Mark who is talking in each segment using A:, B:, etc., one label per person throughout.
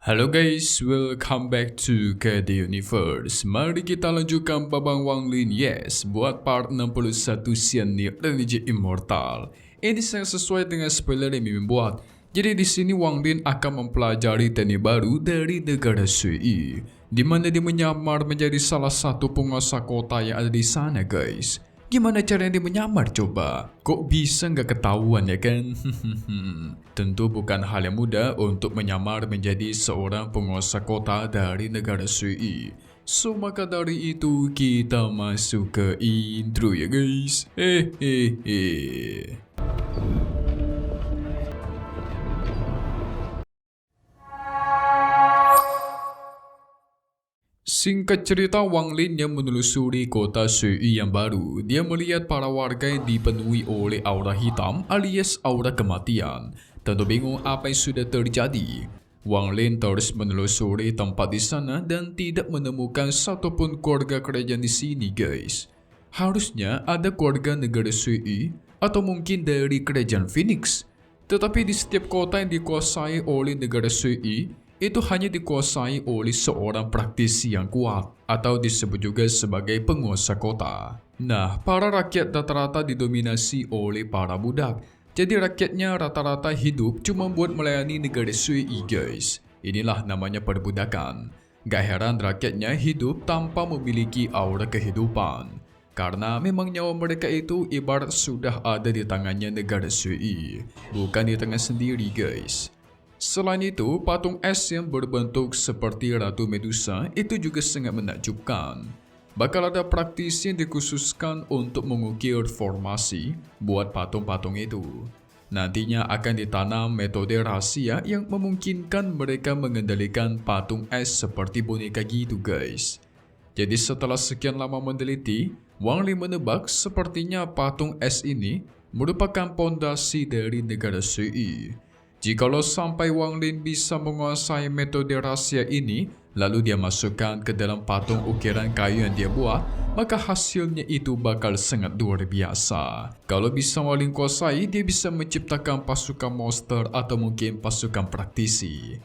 A: Halo guys, welcome back to KD Universe. Mari kita lanjutkan Babang Wang Lin Yes buat part 61 Xianir Religi Immortal. Ini sangat sesuai dengan spoiler yang Mimin buat. Jadi di sini Wang Lin akan mempelajari teknik baru dari negara Sui, di mana dia menyamar menjadi salah satu penguasa kota yang ada di sana guys. Gimana caranya dia menyamar coba? Kok bisa nggak ketahuan ya kan? Tentu bukan hal yang mudah untuk menyamar menjadi seorang penguasa kota dari negara Sui. So maka dari itu kita masuk ke intro ya guys. Singkat cerita, Wang Lin yang menelusuri kota Sui yang baru, dia melihat para warga yang dipenuhi oleh aura hitam alias aura kematian. Tentu bingung apa yang sudah terjadi. Wang Lin terus menelusuri tempat di sana dan tidak menemukan satupun keluarga kerajaan di sini guys. Harusnya ada keluarga negara Sui atau mungkin dari kerajaan Phoenix. Tetapi di setiap kota yang dikuasai oleh negara Sui, itu hanya dikuasai oleh seorang praktisi yang kuat atau disebut juga sebagai penguasa kota. Nah, para rakyat rata-rata didominasi oleh para budak. Jadi rakyatnya rata-rata hidup cuma buat melayani negara Sui guys. Inilah namanya perbudakan. Gak heran rakyatnya hidup tanpa memiliki aura kehidupan. Karena memang nyawa mereka itu ibarat sudah ada di tangannya negara Sui, bukan di tangan sendiri guys. Selain itu, patung es yang berbentuk seperti Ratu Medusa itu juga sangat menakjubkan. Bakal ada praktisi yang dikhususkan untuk mengukir formasi buat patung-patung itu. Nantinya akan ditanam metode rahasia yang memungkinkan mereka mengendalikan patung es seperti boneka gitu guys. Jadi setelah sekian lama meneliti, Wang Lin menebak sepertinya patung es ini merupakan pondasi dari negara Sui. Jikalau sampai Wang Lin bisa menguasai metode rahasia ini, lalu dia masukkan ke dalam patung ukiran kayu yang dia buat, maka hasilnya itu bakal sangat luar biasa. Kalau bisa Wang Lin kuasai, dia bisa menciptakan pasukan monster atau mungkin pasukan praktisi.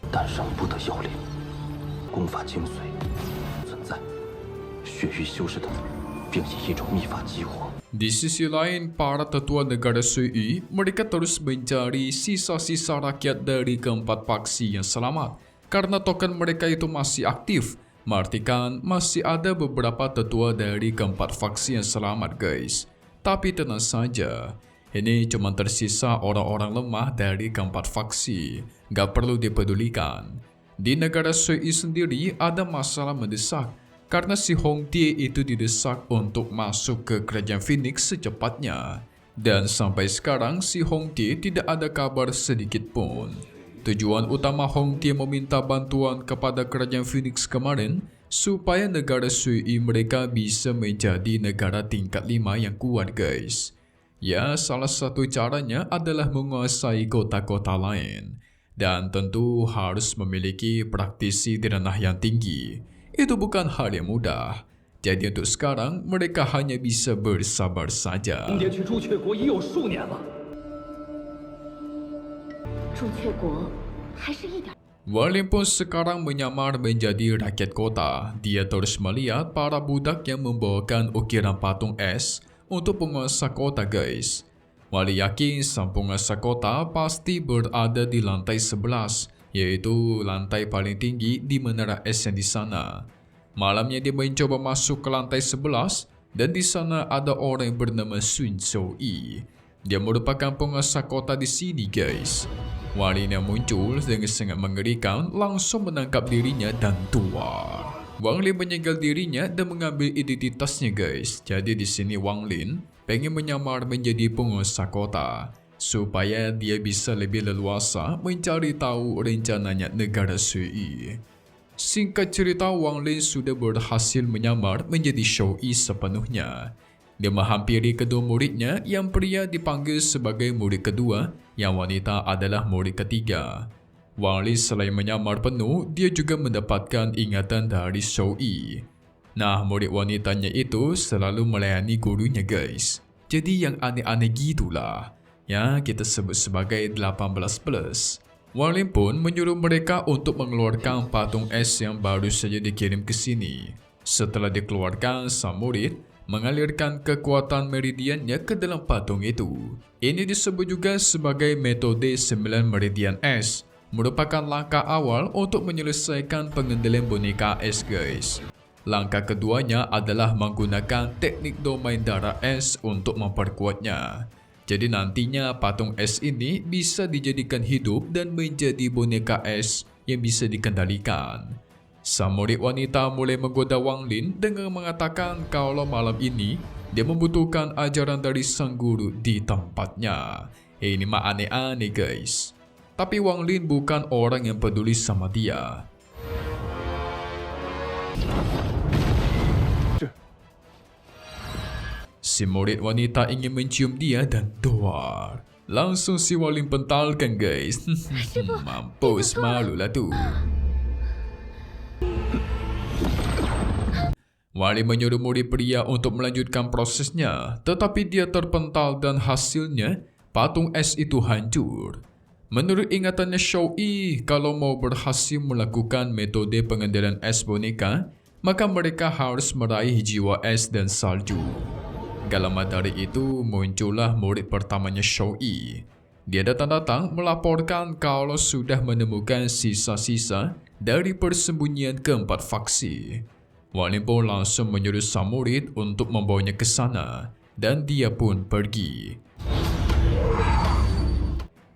A: Di sisi lain, para tetua negara Sui, mereka terus mencari sisa-sisa rakyat dari keempat faksi yang selamat. Karena token mereka itu masih aktif, mengartikan masih ada beberapa tetua dari keempat faksi yang selamat guys. Tapi tenang saja, ini cuma tersisa orang-orang lemah dari keempat faksi, gak perlu dipedulikan. Di negara Sui sendiri ada masalah mendesak, karena si Hong Tie itu didesak untuk masuk ke kerajaan Phoenix secepatnya. Dan sampai sekarang si Hong Tie tidak ada kabar sedikit pun. Tujuan utama Hong Tie meminta bantuan kepada kerajaan Phoenix kemarin supaya negara Sui mereka bisa menjadi negara tingkat 5 yang kuat guys. Ya, salah satu caranya adalah menguasai kota-kota lain. Dan tentu harus memiliki praktisi di ranah yang tinggi. Itu bukan hal yang mudah. Jadi untuk sekarang, mereka hanya bisa bersabar saja. Walaupun sekarang menyamar menjadi rakyat kota, dia terus melihat para budak yang membawakan ukiran patung es untuk penguasa kota guys. Wali yakin sang penguasa kota pasti berada di lantai 11, yaitu lantai paling tinggi di menara es yang di sana. Malamnya dia mencoba masuk ke lantai 11 dan di sana ada orang yang bernama Sun Shou-yi. Dia merupakan penguasa kota di sini guys. Wali yang muncul dengan sangat mengerikan langsung menangkap dirinya dan keluar. Wang Lin menyegel dirinya dan mengambil identitasnya guys. Jadi di sini Wang Lin pengen menyamar menjadi penguasa kota supaya dia bisa lebih leluasa mencari tahu rencananya negara Sui. Singkat cerita, Wang Lin sudah berhasil menyamar menjadi Shou-yi sepenuhnya. Dia menghampiri kedua muridnya, yang pria dipanggil sebagai murid kedua, yang wanita adalah murid ketiga. Wang Lin selain menyamar penuh, dia juga mendapatkan ingatan dari Shou-yi. Nah, murid wanitanya itu selalu melayani gurunya guys. Jadi yang aneh-aneh gitulah. Ya, kita sebut sebagai 18+. Wang Lin pun menyuruh mereka untuk mengeluarkan patung es yang baru saja dikirim ke sini. Setelah dikeluarkan, sang murid mengalirkan kekuatan meridiannya ke dalam patung itu. Ini disebut juga sebagai metode 9 meridian es, merupakan langkah awal untuk menyelesaikan pengendalian boneka es guys. Langkah keduanya adalah menggunakan teknik domain darah es untuk memperkuatnya. Jadi nantinya patung es ini bisa dijadikan hidup dan menjadi boneka es yang bisa dikendalikan. Sang murid wanita mulai menggoda Wang Lin dengan mengatakan kalau malam ini dia membutuhkan ajaran dari sang guru di tempatnya. Ini mah aneh-aneh guys. Tapi Wang Lin bukan orang yang peduli sama dia. Si murid wanita ingin mencium dia dan doar. Langsung si Wang Lin pentalkan guys. Mampus malulah tu. Wang Lin menyuruh murid pria untuk melanjutkan prosesnya, tetapi dia terpental dan hasilnya patung es itu hancur. Menurut ingatannya Shou-Yi, kalau mau berhasil melakukan metode pengendalian es boneka, maka mereka harus meraih jiwa es dan salju. Gak lama dari itu muncullah murid pertamanya Shou-Yi. Dia datang-datang melaporkan kalau sudah menemukan sisa-sisa dari persembunyian keempat faksi. Wang Lin pun langsung menyuruh sang murid untuk membawanya ke sana dan dia pun pergi.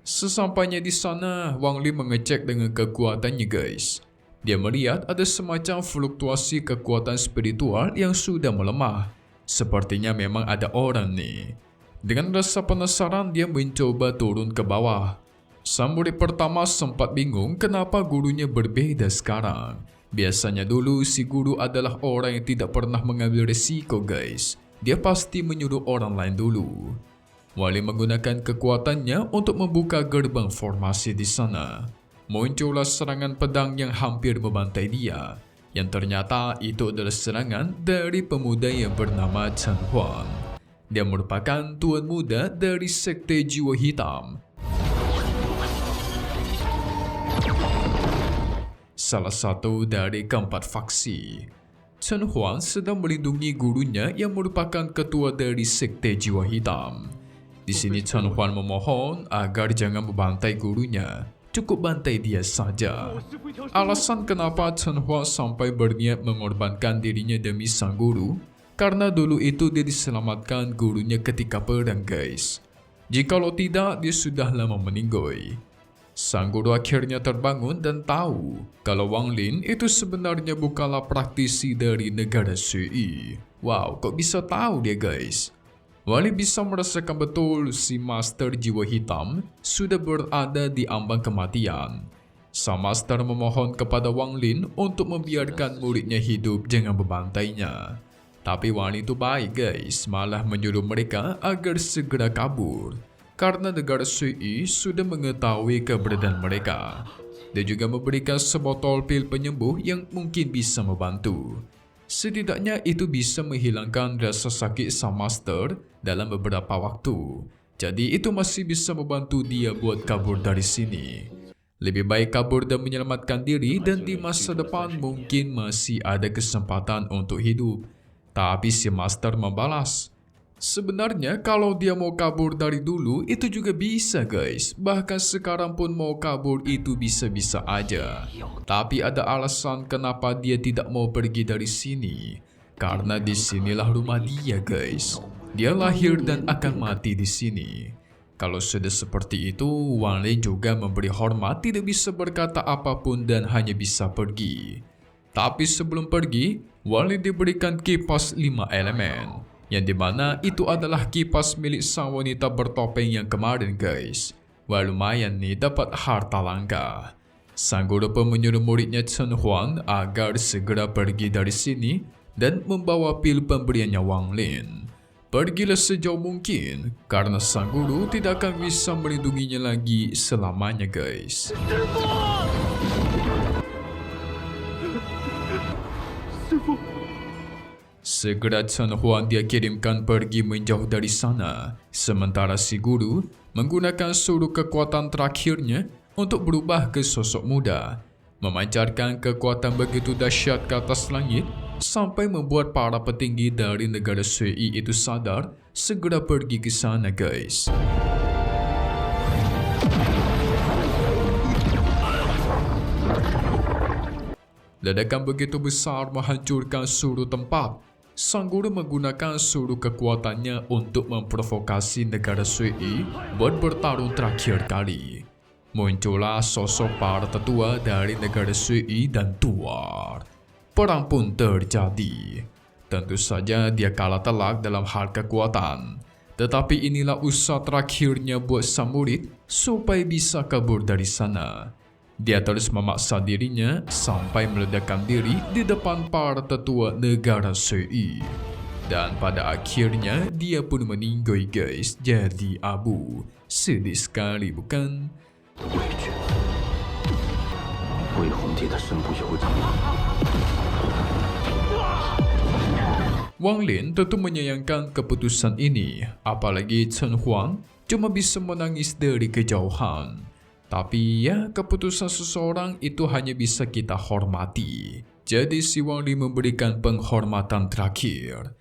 A: Sesampainya di sana, Wang Lin mengecek dengan kekuatannya guys. Dia melihat ada semacam fluktuasi kekuatan spiritual yang sudah melemah. Sepertinya memang ada orang nih. Dengan rasa penasaran dia mencoba turun ke bawah. Sang murid pertama sempat bingung kenapa gurunya berbeda sekarang. Biasanya dulu si guru adalah orang yang tidak pernah mengambil risiko guys. Dia pasti menyuruh orang lain dulu. Wang Lin menggunakan kekuatannya untuk membuka gerbang formasi di sana. Muncullah serangan pedang yang hampir membantai dia. Yang ternyata itu adalah serangan dari pemuda yang bernama Chen Huan. Dia merupakan tuan muda dari sekte jiwa hitam. Salah satu dari keempat faksi. Chen Huan sedang melindungi gurunya yang merupakan ketua dari sekte jiwa hitam. Di sini Chen Huan memohon agar jangan membantai gurunya. Cukup bantai dia saja. Alasan kenapa Chen Huan sampai berniat mengorbankan dirinya demi sang guru, karena dulu itu dia diselamatkan gurunya ketika perang guys. Jikalau tidak, dia sudah lama meninggoy. Sang guru akhirnya terbangun dan tahu kalau Wang Lin itu sebenarnya bukanlah praktisi dari negara Sui. Wow, kok bisa tahu dia guys? Wang Lin bisa merasakan betul si Master Jiwa Hitam sudah berada di ambang kematian. Sang Master memohon kepada Wang Lin untuk membiarkan muridnya hidup jangan membantainya. Tapi Wang Lin itu baik guys, malah menyuruh mereka agar segera kabur. Karena negara Sui sudah mengetahui keberadaan mereka. Dia juga memberikan sebotol pil penyembuh yang mungkin bisa membantu. Setidaknya itu bisa menghilangkan rasa sakit sang Master dalam beberapa waktu. Jadi itu masih bisa membantu dia buat kabur dari sini. Lebih baik kabur dan menyelamatkan diri dan di masa depan mungkin masih ada kesempatan untuk hidup. Tapi si Master membalas. Sebenarnya kalau dia mau kabur dari dulu itu juga bisa guys. Bahkan sekarang pun mau kabur itu bisa-bisa aja. Tapi ada alasan kenapa dia tidak mau pergi dari sini. Karena disinilah rumah dia guys. Dia lahir dan akan mati di sini. Kalau sudah seperti itu, Wang Lin juga memberi hormat, tidak bisa berkata apapun dan hanya bisa pergi. Tapi sebelum pergi, Wang Lin diberikan kipas 5 elemen. Yang dimana itu adalah kipas milik sang wanita bertopeng yang kemarin guys. Wah lumayan nih dapat harta langka. Sang guru pun menyuruh muridnya Chen Huan agar segera pergi dari sini dan membawa pil pemberiannya Wang Lin. Pergilah sejauh mungkin karena sang guru tidak akan bisa melindunginya lagi selamanya guys. Segera Chen Huan dia kirimkan pergi menjauh dari sana. Sementara si guru menggunakan seluruh kekuatan terakhirnya untuk berubah ke sosok muda, memancarkan kekuatan begitu dahsyat ke atas langit sampai membuat para petinggi dari negara Sui itu sadar segera pergi ke sana, guys. Ledakan begitu besar menghancurkan seluruh tempat. Sang guru menggunakan seluruh kekuatannya untuk memprovokasi negara Sui buat bertarung terakhir kali. Muncullah sosok para tetua dari negara Sui dan Tuar. Perang pun terjadi. Tentu saja dia kalah telak dalam hal kekuatan. Tetapi inilah usaha terakhirnya buat sang murid supaya bisa kabur dari sana. Dia terus memaksa dirinya sampai meledakkan diri di depan para tetua negara Sui. Dan pada akhirnya dia pun meninggal, guys, jadi abu. Sedih sekali, bukan? Wang Lin tentu menyayangkan keputusan ini, apalagi Chen Huang cuma bisa menangis dari kejauhan. Tapi ya, keputusan seseorang itu hanya bisa kita hormati. Jadi si Wang Lin memberikan penghormatan terakhir.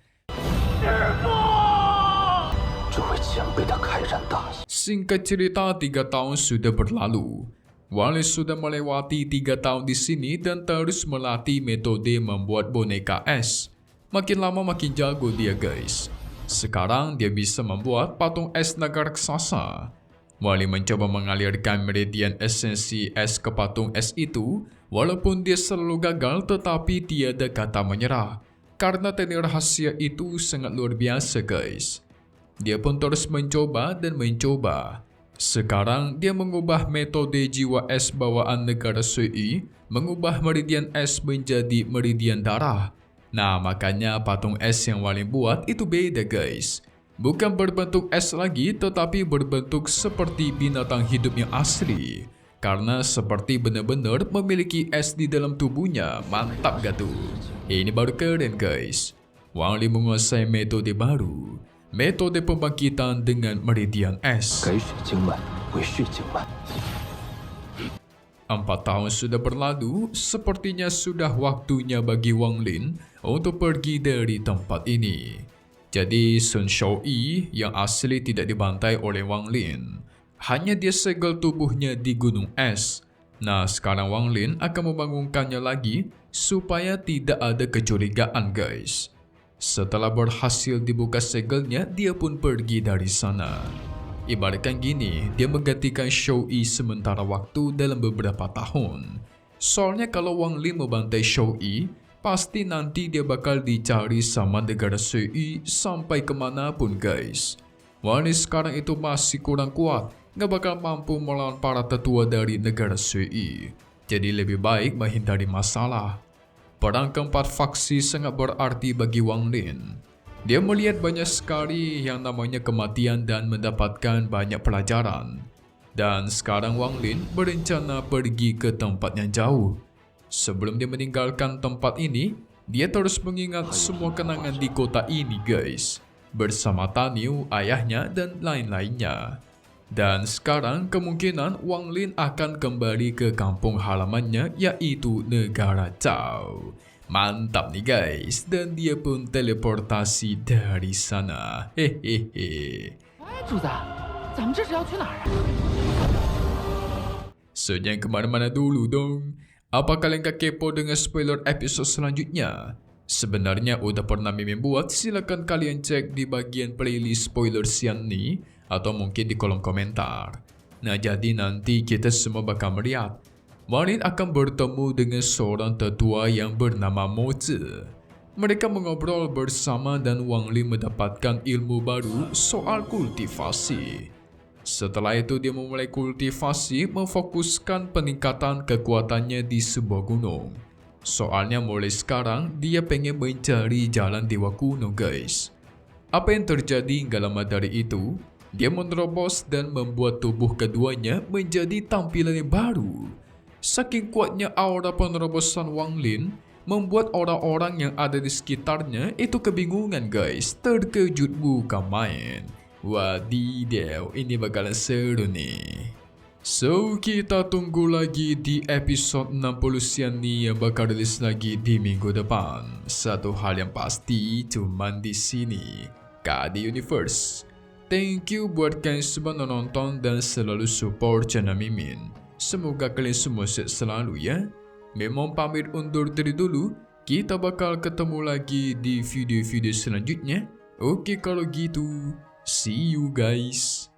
A: Singkat cerita, 3 tahun sudah berlalu. Wang Lin sudah melewati 3 tahun di sini dan terus melatih metode membuat boneka es. Makin lama makin jago dia, guys. Sekarang dia bisa membuat patung es naga raksasa. Wang Lin mencoba mengalirkan meridian esensi es ke patung es itu. Walaupun dia selalu gagal, tetapi tiada kata menyerah. Karena teknik rahasia itu sangat luar biasa, guys. Dia pun terus mencoba dan mencoba. Sekarang dia mengubah metode jiwa es bawaan negara Sui, mengubah meridian es menjadi meridian darah. Nah, makanya patung es yang Wang Lin buat itu beda, guys. Bukan berbentuk es lagi, tetapi berbentuk seperti binatang hidup yang asli. Karena seperti benar-benar memiliki es di dalam tubuhnya. Mantap gak tuh? Ini baru keren, guys. Wang Lin menguasai metode baru. Metode pembangkitan dengan meridian es. 4 tahun sudah berlalu, sepertinya sudah waktunya bagi Wang Lin untuk pergi dari tempat ini. Jadi Sun Shouyi yang asli tidak dibantai oleh Wang Lin. Hanya dia segel tubuhnya di gunung es. Nah, sekarang Wang Lin akan membangunkannya lagi supaya tidak ada kecurigaan, guys. Setelah berhasil dibuka segelnya, dia pun pergi dari sana. Ibaratkan gini, dia menggantikan Shouyi sementara waktu dalam beberapa tahun. Soalnya kalau Wang Lin membantai Shouyi, pasti nanti dia bakal dicari sama negara Sui sampai kemanapun, guys. Wang Lin sekarang itu masih kurang kuat, gak bakal mampu melawan para tetua dari negara Sui. Jadi lebih baik menghindari masalah. Perang keempat faksi sangat berarti bagi Wang Lin. Dia melihat banyak sekali yang namanya kematian dan mendapatkan banyak pelajaran. Dan sekarang Wang Lin berencana pergi ke tempat yang jauh. Sebelum dia meninggalkan tempat ini, dia terus mengingat semua kenangan di kota ini, guys. Bersama Taniu, ayahnya, dan lain-lainnya. Dan sekarang kemungkinan Wang Lin akan kembali ke kampung halamannya, yaitu negara Zhao. Mantap nih, guys. Dan dia pun teleportasi dari sana. Hehehe. So, jangan kemana-mana dulu dong. Apa kalian gak kepo dengan spoiler episode selanjutnya? Sebenarnya udah pernah Mimin buat, silakan kalian cek di bagian playlist spoiler siang nih, atau mungkin di kolom komentar. Nah, jadi nanti kita semua bakal melihat Wang Lin akan bertemu dengan seorang tetua yang bernama Mo Zi. Mereka mengobrol bersama dan Wang Lin mendapatkan ilmu baru soal kultivasi. Setelah itu dia memulai kultivasi, memfokuskan peningkatan kekuatannya di sebuah gunung. Soalnya mulai sekarang dia pengen mencari jalan dewa kuno, guys. Apa yang terjadi gak lama dari itu, dia menerobos dan membuat tubuh keduanya menjadi tampilan yang baru. Saking kuatnya aura penerobosan Wang Lin, membuat orang-orang yang ada di sekitarnya itu kebingungan, guys. Terkejut bukan main. Wadidaw, ini bakalan seru nih. So, kita tunggu lagi di episode 60 nih yang bakal rilis lagi di minggu depan. Satu hal yang pasti cuman di sini, KD Universe. Thank you buat kalian semua nonton dan selalu support channel Mimin. Semoga kalian semua sehat selalu ya. Memang pamit undur diri dulu. Kita bakal ketemu lagi di video-video selanjutnya. Oke kalau gitu, see you guys.